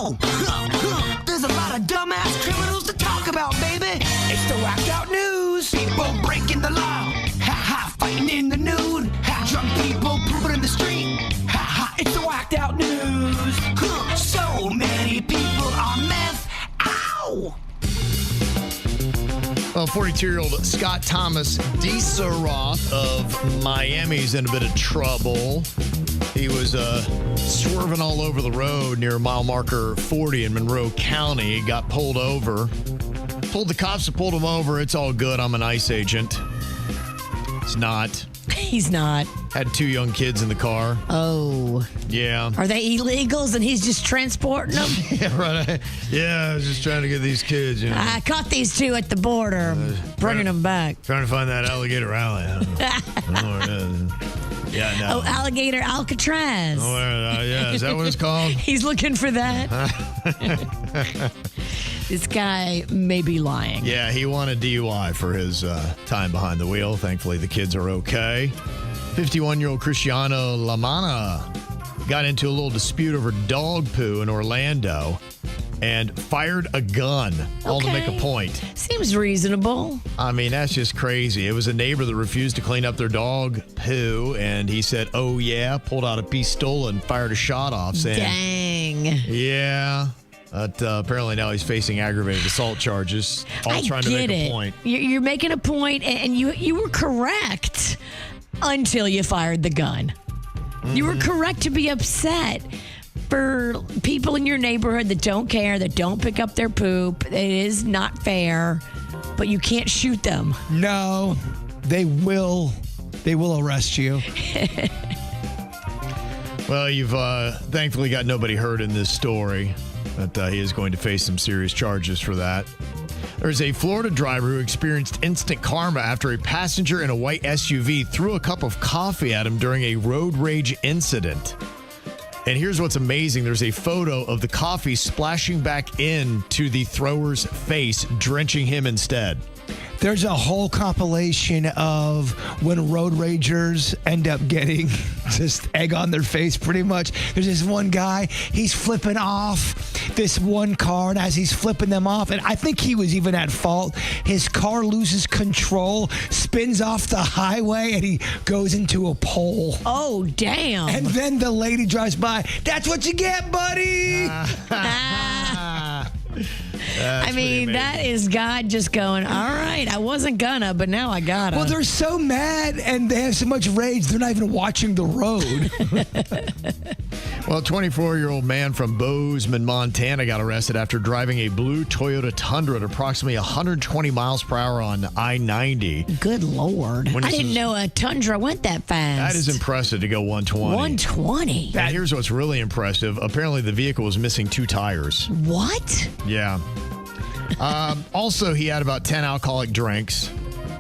Ow! There's a lot of dumbass criminals to talk about, baby. It's the whacked out news. People breaking the law. Ha-ha, fighting in the nude. Ha, drunk people pooping in the street. Ha-ha, it's the whacked out news. So many people on meth. Ow! Well, 42-year-old Scott Thomas DeSaroth of Miami is in a bit of trouble. He was swerving all over the road near mile marker 40 in Monroe County. He got pulled over. Told the cops to pull him over. It's all good. I'm an ICE agent. It's not. He's not. Had 2 young kids in the car. Oh. Yeah. Are they illegals and he's just transporting them? Yeah, right. Yeah, I was just trying to get these kids, you know. I caught these 2 at the border, bringing them back. Trying to find that alligator alley. I don't know where it is. Yeah, no. Oh, alligator Alcatraz. Oh, yeah, is that what it's called? He's looking for that. This guy may be lying. Yeah, he wanted DUI for his time behind the wheel. Thankfully, the kids are okay. 51-year-old Cristiano Lamana got into a little dispute over dog poo in Orlando and fired a gun, all to make a point. Seems reasonable. I mean, that's just crazy. It was a neighbor that refused to clean up their dog poo, and he said, oh, yeah, pulled out a pistola and fired a shot off, saying, Dang. Yeah. But apparently now he's facing aggravated assault charges, all trying to make a point. You're making a point, and you were correct until you fired the gun. Mm-hmm. You were correct to be upset for people in your neighborhood that don't care, that don't pick up their poop. It is not fair, but you can't shoot them. No, they will arrest you. Well, you've thankfully got nobody hurt in this story, but he is going to face some serious charges for that. There's a Florida driver who experienced instant karma after a passenger in a white SUV threw a cup of coffee at him during a road rage incident. And here's what's amazing. There's a photo of the coffee splashing back into the thrower's face, drenching him instead. There's a whole compilation of when road ragers end up getting just egg on their face, pretty much. There's this one guy, he's flipping off this one car, and as he's flipping them off, and I think he was even at fault, his car loses control, spins off the highway, and he goes into a pole. Oh, damn. And then the lady drives by. That's what you get, buddy. I mean, that is God just going, all right, I wasn't gonna, but now I gotta. Well, they're so mad and they have so much rage, they're not even watching the road. Well, a 24-year-old man from Bozeman, Montana got arrested after driving a blue Toyota Tundra at approximately 120 miles per hour on I-90. Good Lord. I didn't know a Tundra went that fast. That is impressive to go 120. 120? And here's what's really impressive. Apparently, the vehicle was missing 2 tires. What? Yeah. Also, he had about 10 alcoholic drinks,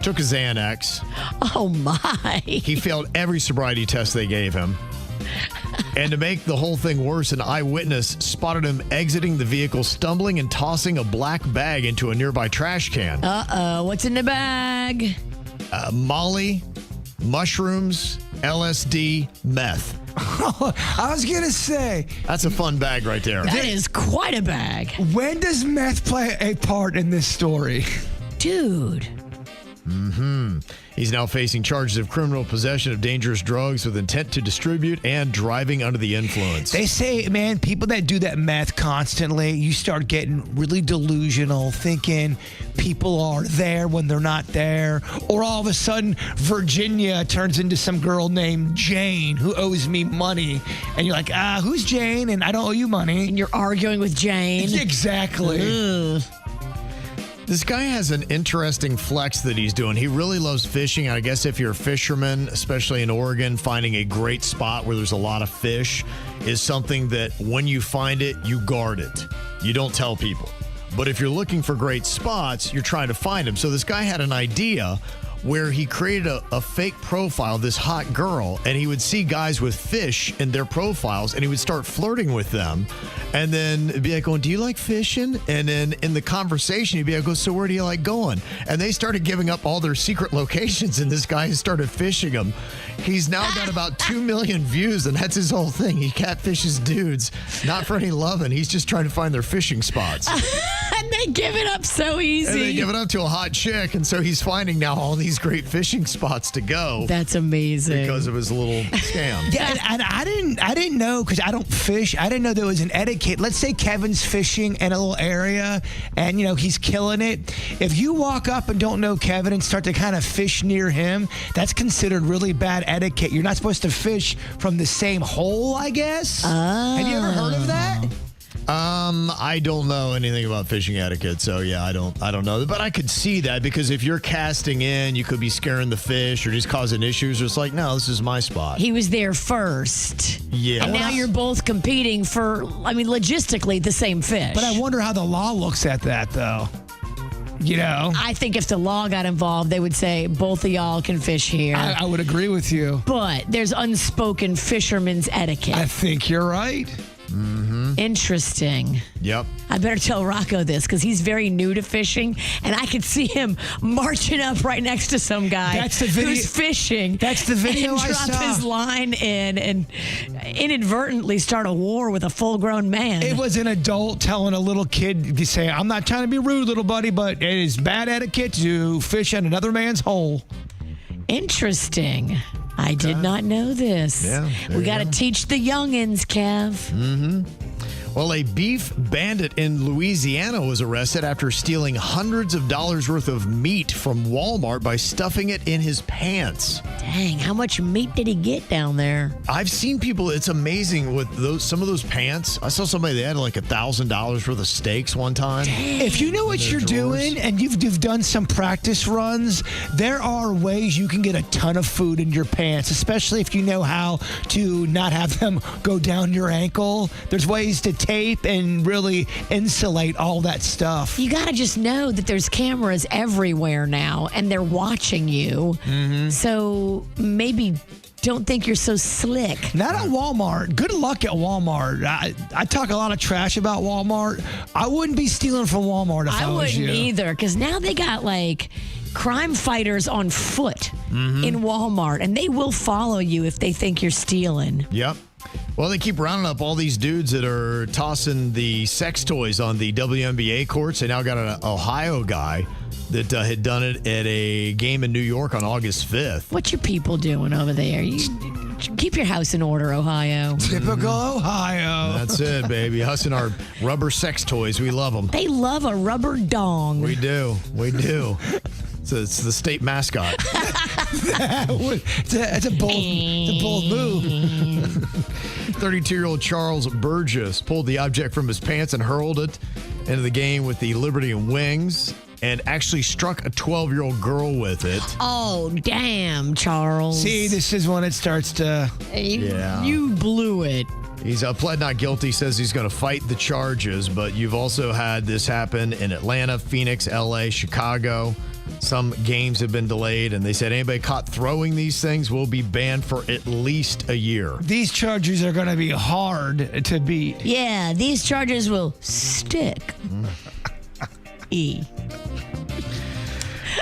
took a Xanax. Oh, my. He failed every sobriety test they gave him. And to make the whole thing worse, an eyewitness spotted him exiting the vehicle, stumbling and tossing a black bag into a nearby trash can. Uh-oh. What's in the bag? Molly, mushrooms, LSD, meth. I was going to say. That's a fun bag right there. That is quite a bag. When does meth play a part in this story? Dude. Mm-hmm. He's now facing charges of criminal possession of dangerous drugs with intent to distribute and driving under the influence. They say, man, people that do that meth constantly, you start getting really delusional, thinking people are there when they're not there. Or all of a sudden, Virginia turns into some girl named Jane who owes me money. And you're like, who's Jane? And I don't owe you money. And you're arguing with Jane. Exactly. Ugh. This guy has an interesting flex that he's doing. He really loves fishing. I guess if you're a fisherman, especially in Oregon, finding a great spot where there's a lot of fish is something that when you find it, you guard it. You don't tell people. But if you're looking for great spots, you're trying to find them. So this guy had an idea. where he created a fake profile, this hot girl, and he would see guys with fish in their profiles, and he would start flirting with them, and then be like, going, do you like fishing? And then in the conversation, he'd be like, so where do you like going? And they started giving up all their secret locations, and this guy started fishing them. He's now got about 2 million views, and that's his whole thing. He catfishes dudes, not for any loving. He's just trying to find their fishing spots. And they give it up so easy. And they give it up to a hot chick, and so he's finding now all these great fishing spots to go. That's amazing. Because of his little scam. Yeah, and I didn't know, because I don't fish. I didn't know there was an etiquette. Let's say Kevin's fishing in a little area, and he's killing it. If you walk up and don't know Kevin and start to kind of fish near him, that's considered really bad etiquette. You're not supposed to fish from the same hole, I guess. Have you ever heard of that? I don't know anything about fishing etiquette, so yeah, I don't know. But I could see that, because if you're casting in, you could be scaring the fish or just causing issues. It's like, no, this is my spot. He was there first. Yeah. And now you're both competing for, logistically, the same fish. But I wonder how the law looks at that, though. I think if the law got involved, they would say both of y'all can fish here. I would agree with you. But there's unspoken fisherman's etiquette. I think you're right. Mm-hmm. Interesting. Yep. I better tell Rocco this, because he's very new to fishing, and I could see him marching up right next to some guy who's fishing. That's the video and I drop saw. his line in and inadvertently start a war with a full-grown man. It was an adult telling a little kid to say, I'm not trying to be rude, little buddy, but it is bad etiquette to fish in another man's hole. Interesting. I did not know this. Yeah, we got to teach the youngins, Kev. Mm-hmm. Well, a beef bandit in Louisiana was arrested after stealing hundreds of dollars worth of meat from Walmart by stuffing it in his pants. Dang, how much meat did he get down there? I've seen people, it's amazing with some of those pants. I saw somebody that had like $1,000 worth of steaks one time. If you know what you're doing and you've done some practice runs, there are ways you can get a ton of food in your pants, especially if you know how to not have them go down your ankle. There's ways to tape and really insulate all that stuff. You got to just know that there's cameras everywhere now, and they're watching you. Mm-hmm. So maybe don't think you're so slick. Not at Walmart. Good luck at Walmart. I talk a lot of trash about Walmart. I wouldn't be stealing from Walmart if I was you. I wouldn't either, because now they got like crime fighters on foot in Walmart, and they will follow you if they think you're stealing. Yep. Well, they keep rounding up all these dudes that are tossing the sex toys on the WNBA courts. They now got an Ohio guy that had done it at a game in New York on August 5th. What you people doing over there? You keep your house in order, Ohio. Typical Ohio. That's it, baby. Us and our rubber sex toys. We love them. They love a rubber dong. We do. We do. So it's the state mascot. It's a bold move. 32-year-old Charles Burgess pulled the object from his pants and hurled it into the game with the Liberty and Wings, and actually struck a 12-year-old girl with it. Oh, damn, Charles. See, this is when it starts to... You blew it. He's pled not guilty, says he's going to fight the charges, but you've also had this happen in Atlanta, Phoenix, L.A., Chicago. Some games have been delayed, and they said anybody caught throwing these things will be banned for at least a year. These charges are going to be hard to beat. Yeah, these charges will stick.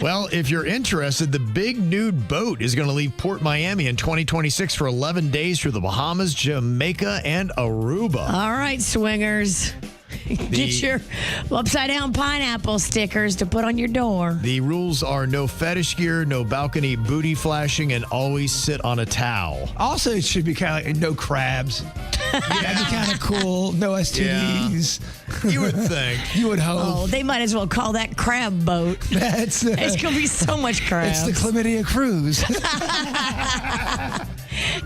Well, if you're interested, the big nude boat is going to leave Port Miami in 2026 for 11 days through the Bahamas, Jamaica, and Aruba. All right, swingers. Get your upside-down pineapple stickers to put on your door. The rules are no fetish gear, no balcony booty flashing, and always sit on a towel. Also, it should be kind of like no crabs. That'd be kind of cool. No STDs. Yeah. You would think. You would hope. Oh, they might as well call that crab boat. It's going to be so much crabs. It's the chlamydia cruise.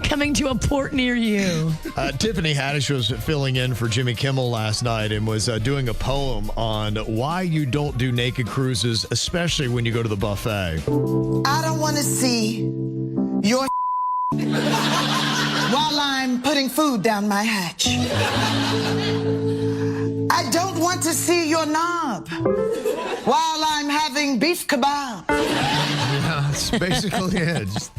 Coming to a port near you. Tiffany Haddish was filling in for Jimmy Kimmel last night and was doing a poem on why you don't do naked cruises, especially when you go to the buffet. I don't want to see your while I'm putting food down my hatch. I don't want to see your knob while I'm having beef kebab. Yeah, it's basically it. Just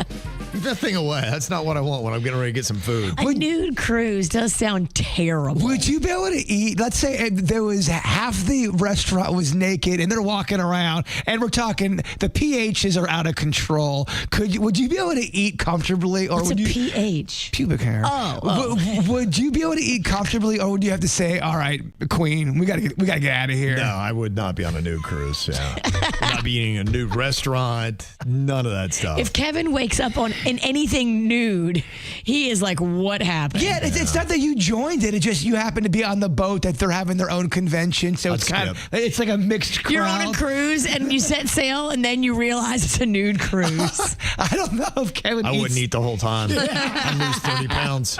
keep that thing away. That's not what I want when I'm getting ready to get some food. A nude cruise does sound terrible. Would you be able to eat? Let's say there was half the restaurant was naked and they're walking around, and we're talking the pHs are out of control. Would you be able to eat comfortably, or What's would a you? pH? Pubic hair. Would you be able to eat comfortably, or would you have to say, "All right, Queen, we gotta get out of here"? No, I would not be on a nude cruise. Yeah, I'd not be eating a nude restaurant. None of that stuff. If Kevin wakes up in anything nude, he is like, "What happened?" Yeah, it's not that you joined it. It's just you happen to be on the boat that they're having their own convention. So it's it's like a mixed crowd. You're on a cruise and you set sail, and then you realize it's a nude cruise. I don't know if Kevin I wouldn't eat the whole time. I'd lose 30 pounds.